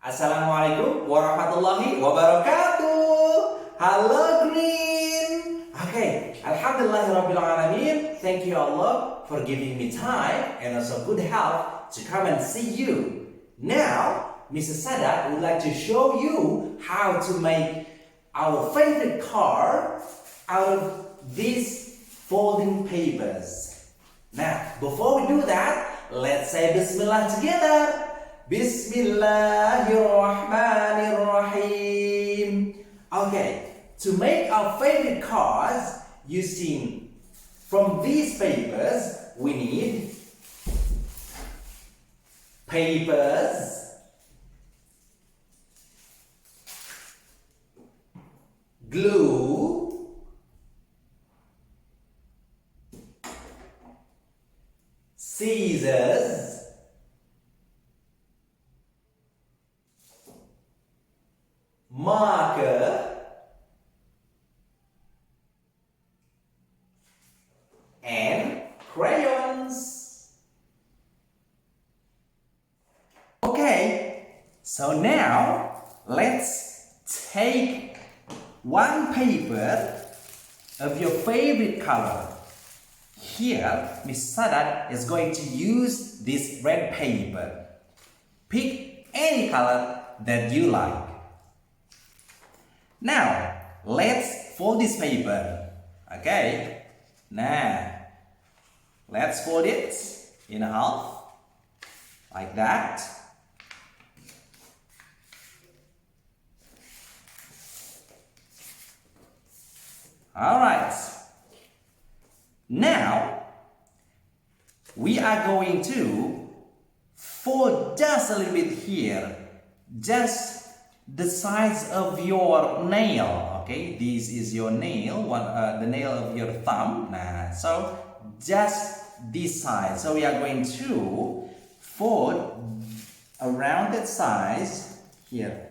Assalamualaikum warahmatullahi wabarakatuh. Hello Green. Okay, Alhamdulillahirrabbilalamin. Thank you Allah for giving me time and also good health to come and see you. Now, Mrs. Sadat would like to show you how to make our favorite car out of these folding papers. Now, before we do that, let's say Bismillah together. Bismillahirrahmanirrahim. Okay, to make our favorite cars using from these papers, we need papers, glue, scissors, marker, and crayons. Okay, so now let's take one paper of your favorite color. Here, Miss Sadat is going to use this red paper. Pick any color that you like. Now, let's fold this paper. Okay? Now, let's fold it in half. Like that. Alright. Now, we are going to fold just a little bit here. Just the size of your nail. Okay, this is your nail, the nail of your thumb. So just this size. So we are going to fold around that size here.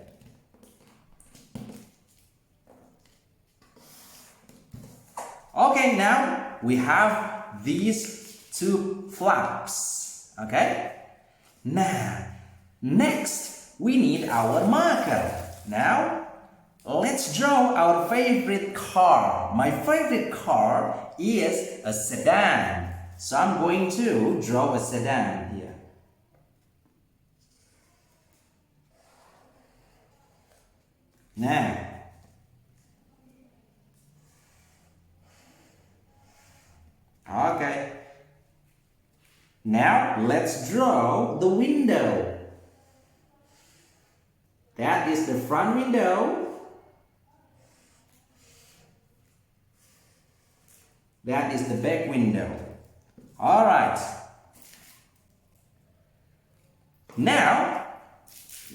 Okay, now we have these two flaps. Okay, now next we need our marker. Now, let's draw our favorite car. My favorite car is a sedan. So I'm going to draw a sedan here. Now, okay. Now, let's draw the window. That is the front window. That is the back window. All right. Now,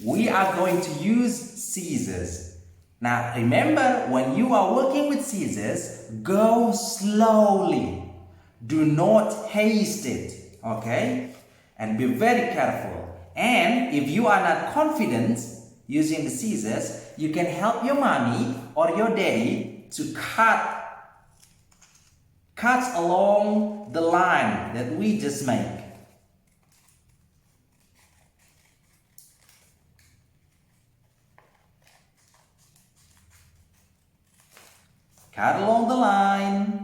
we are going to use scissors. Now, remember, when you are working with scissors, go slowly. Do not haste it, okay? And be very careful. And if you are not confident using the scissors, you can help your mommy or your daddy to cut along the line that we just made. Cut along the line.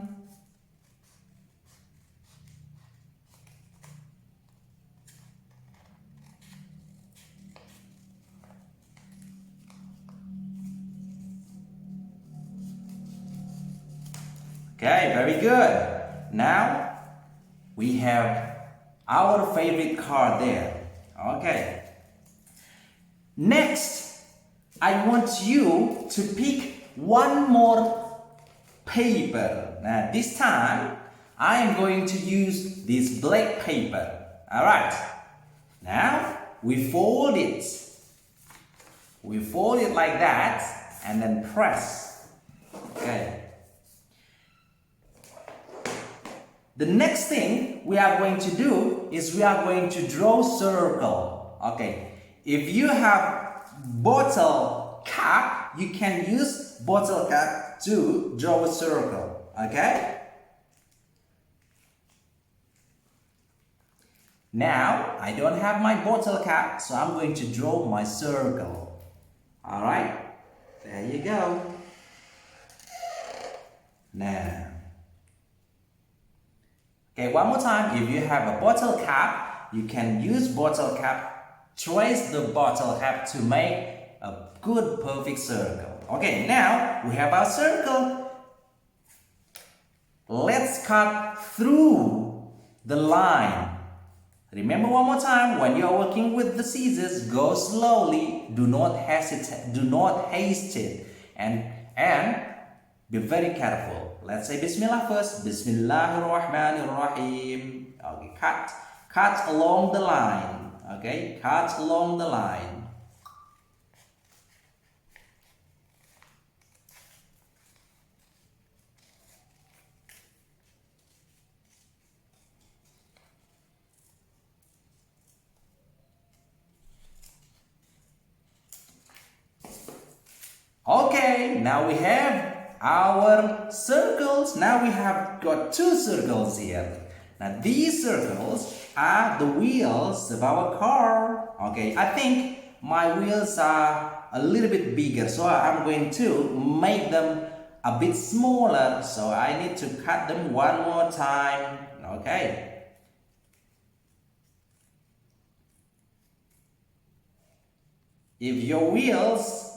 Okay, very good. Now, we have our favorite car there. Okay. Next, I want you to pick one more paper. Now, this time, I am going to use this black paper. Alright. Now, we fold it. We fold it like that and then press. Okay. The next thing we are going to do is we are going to draw circle. Okay, if you have bottle cap, you can use bottle cap to draw a circle. Okay, Now, I don't have my bottle cap, so I'm going to draw my circle. Alright, there you go. Now, okay, one more time. If you have a bottle cap, you can use bottle cap, trace the bottle cap to make a good perfect circle. Okay, now we have our circle. Let's cut through the line. Remember one more time, when you are working with the scissors, go slowly, do not hesitate, do not haste it, and be very careful. Let's say Bismillah first. Bismillahirrahmanirrahim. Okay, cut along the line. Okay, cut along the line. Okay, now we have our circles. Now we have got two circles here. Now these circles are the wheels of our car. Okay, I think my wheels are a little bit bigger, so I'm going to make them a bit smaller. So I need to cut them one more time. Okay. If your wheels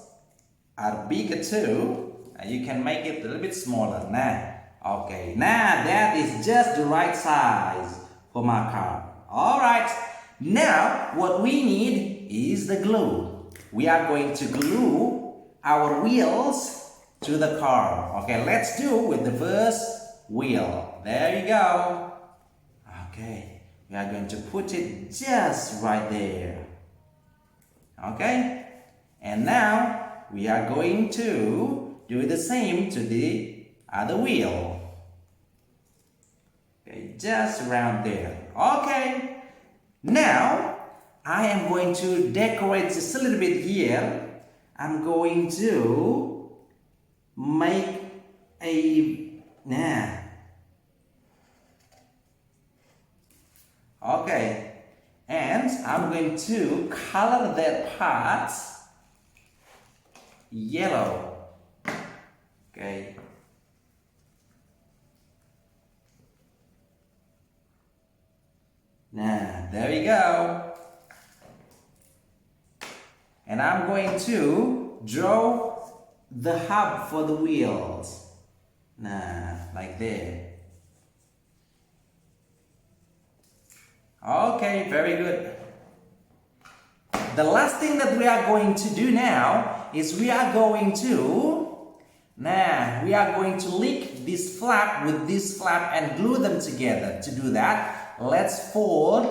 are bigger too, you can make it a little bit smaller. Now, okay, now that is just the right size for my car. Alright, now what we need is the glue. We are going to glue our wheels to the car. Okay, let's do with the first wheel. There you go. Okay, we are going to put it just right there. Okay, and now we are going to do the same to the other wheel. Okay, just around there. Okay, now I am going to decorate just a little bit here. I'm going to make a okay, and I'm going to color that part yellow. Okay. Now, there we go. And I'm going to draw the hub for the wheels. Now, like that. Okay, very good. The last thing that we are going to do now is we are going to link this flap with this flap and glue them together. To do that, let's fold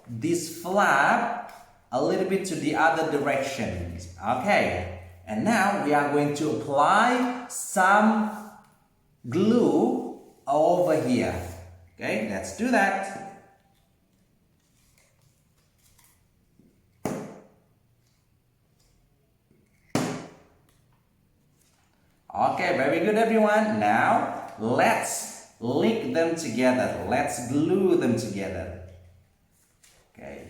this flap a little bit to the other direction. Okay, and now we are going to apply some glue over here. Okay, let's do that. Okay, very good everyone. Now let's link them together. Let's glue them together. Okay.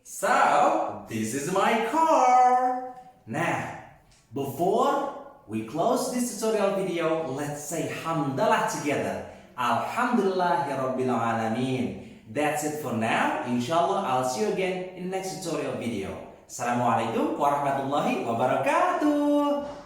So, this is my car. Now, before we close this tutorial video, let's say Hamdalah together. Alhamdulillahirabbil alameen. That's it for now. Inshallah, I'll see you again in next tutorial video. Assalamualaikum warahmatullahi wabarakatuh.